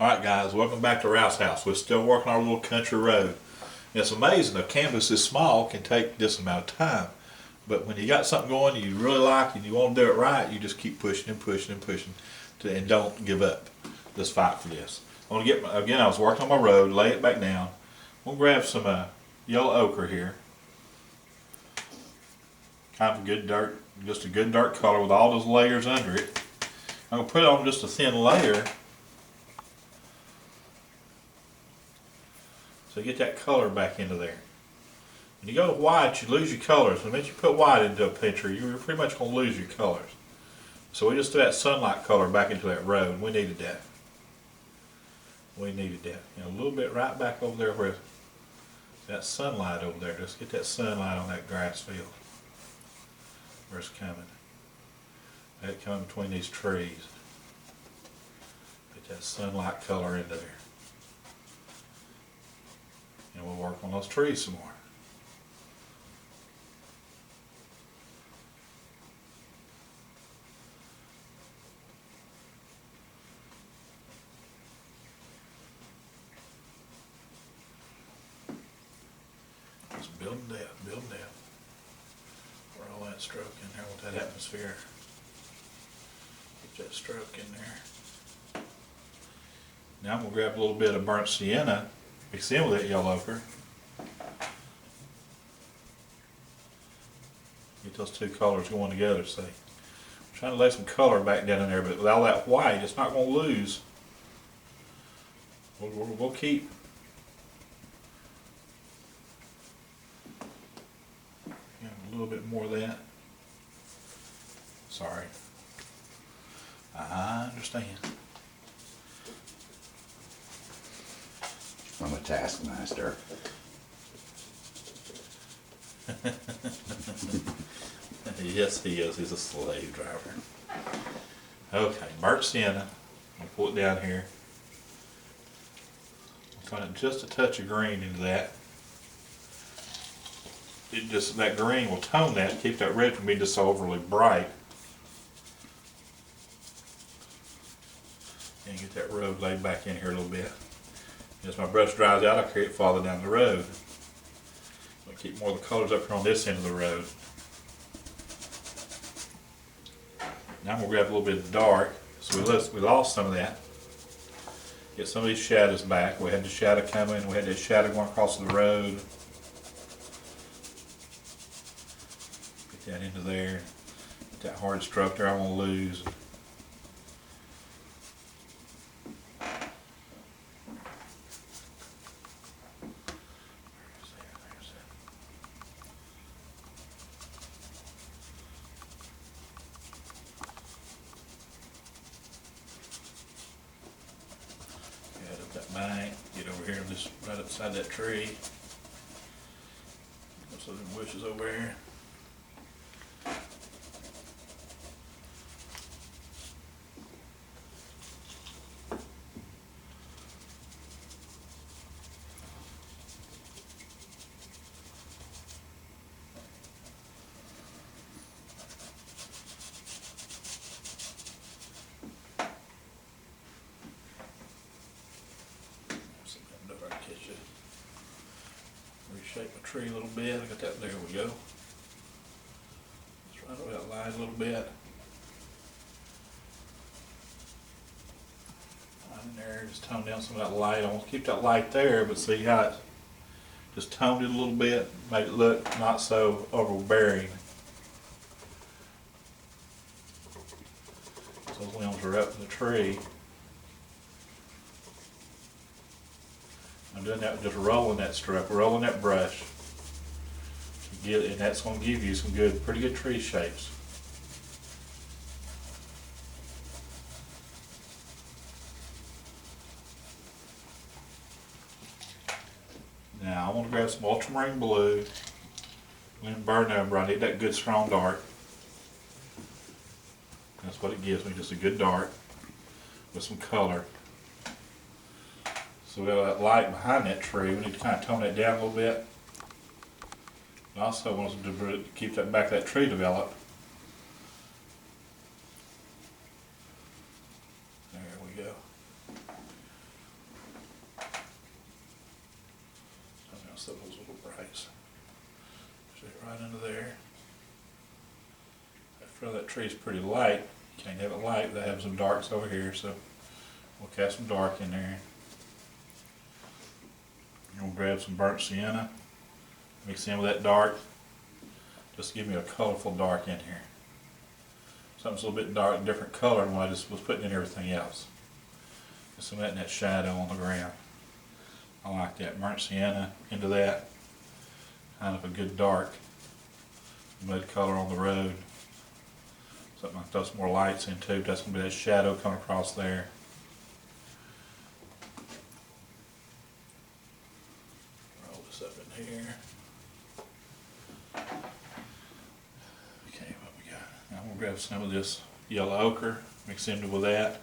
Alright guys, welcome back to Rouse House. We're still working our little country road. And it's amazing, a canvas this small can take this amount of time. But when you got something going you really like and you want to do it right, you just keep pushing and pushing and pushing and don't give up. Just fight for this. I want to get again, I was working on my road, lay it back down. We'll grab some yellow ochre here. Kind of a good dirt, just a good dark color with all those layers under it. I'm going to put it on just a thin layer so you get that color back into there. When you go to white, you lose your colors. The minute you put white into a picture, you're pretty much going to lose your colors. So we just threw that sunlight color back into that road, and we needed that. We needed that. You know, a little bit right back over there where that sunlight over there. Just get that sunlight on that grass field. Where it's coming. Let it come between these trees. Get that sunlight color into there. And we'll work on those trees some more. Just building that, building that. Roll that stroke in there with that atmosphere. Get that stroke in there. Now I'm going to grab a little bit of burnt sienna, mix in with that yellow ochre. Get those two colors going together, see. I'm trying to lay some color back down in there, but with all that white, it's not going to lose. We'll keep. A little bit more of that. Sorry. I understand. I'm a taskmaster. Yes, he is. He's a slave driver. Okay, burnt sienna. I'll pull it down here. I'll put just a touch of green into that. It just, that green will tone that, keep that red from being just so overly bright. And get that road laid back in here a little bit. As my brush dries out, I'll carry it farther down the road. I'll keep more of the colors up here on this end of the road. Now I'm going to grab a little bit of dark. So we lost some of that. Get some of these shadows back. We had the shadow coming, we had this shadow going across the road. That into there, get that hard stroke there I won't lose. Get up that bank, get over here just right upside that tree. So them bushes over here. Reshape my tree a little bit. I got that. There we go. Just right over that line a little bit. Line in there. Just tone down some of that light. I want to keep that light there, but see how it just toned it a little bit, made it look not so overbearing. So those limbs are up in the tree. I'm doing that with just rolling that stroke, rolling that brush. And that's going to give you some good, pretty good tree shapes. Now I want to grab some ultramarine blue. I'm going to burn over. I need that good strong dark. That's what it gives me, just a good dark with some color. So we got that light behind that tree. We need to kind of tone that down a little bit. I also want us to keep that back of that tree developed. There we go. right under there. That front of that tree's pretty light. You can't have it light without having some darks over here, so we'll cast some dark in there. And we'll grab some burnt sienna, mix in with that dark. Just give me a colorful dark in here. Something's a little bit dark, different color than what I just was putting in everything else. Get some of that in that shadow on the ground. I like that burnt sienna into that. Kind of a good dark mud color on the road. Something like those more lights in too. That's going to be that shadow coming across there. Roll this up in here. Okay, what we got? Now I'm going to grab some of this yellow ochre, mix into with that.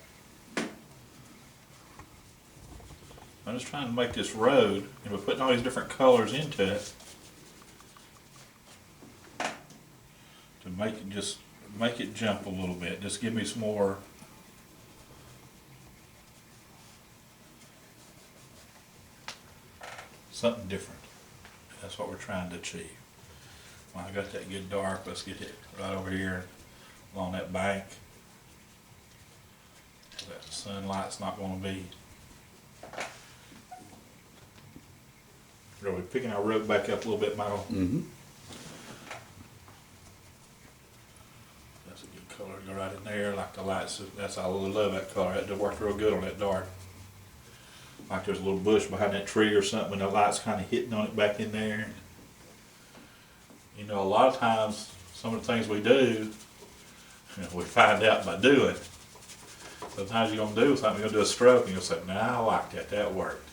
I'm just trying to make this road, and we're putting all these different colors into it to make it jump a little bit. Just give me some more something different. That's what we're trying to achieve. Well, I got that good dark. Let's get it right over here along that bank. That sunlight's not going to be. Are we picking our road back up a little bit, Michael? Mm-hmm. That's a good color to go right in there, like the lights. That's I really love that color. That worked real good on that dark. Like there's a little bush behind that tree or something, and the light's kind of hitting on it back in there. You know, a lot of times, some of the things we do, we find out by doing. Sometimes you're going to do something, you're going to do a stroke, and you'll say, "Nah, I like that. That worked."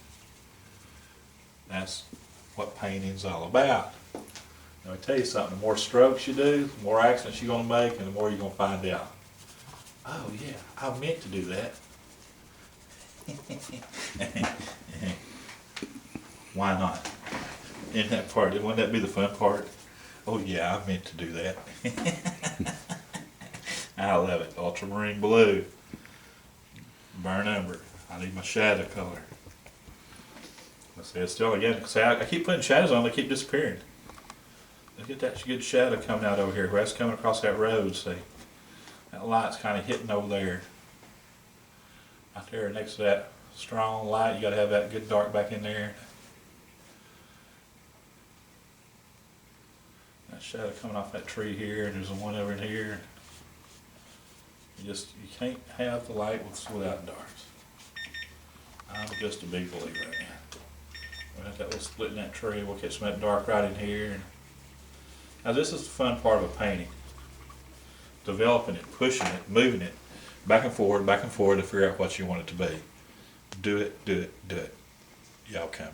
That's what painting's all about. Now, I tell you something, the more strokes you do, the more accidents you're going to make, and the more you're going to find out. Oh yeah, I meant to do that. Why not? Isn't that part? Wouldn't that be the fun part? Oh yeah, I meant to do that. I love it. Ultramarine blue. Burnt umber. I need my shadow color. Let's see, it's still again. See, I keep putting shadows on, they keep disappearing. Look at that good shadow coming out over here. That's coming across that road, see. That light's kind of hitting over there. Out there next to that strong light, you got to have that good dark back in there. That shadow coming off that tree here, and there's the one over in here. You can't have the light without darks. I'm just a big believer right now. We'll have that little split in that tree. We'll catch some of that dark right in here. Now this is the fun part of a painting. Developing it, pushing it, moving it, back and forward to figure out what you want it to be. Do it, do it, do it. Y'all come.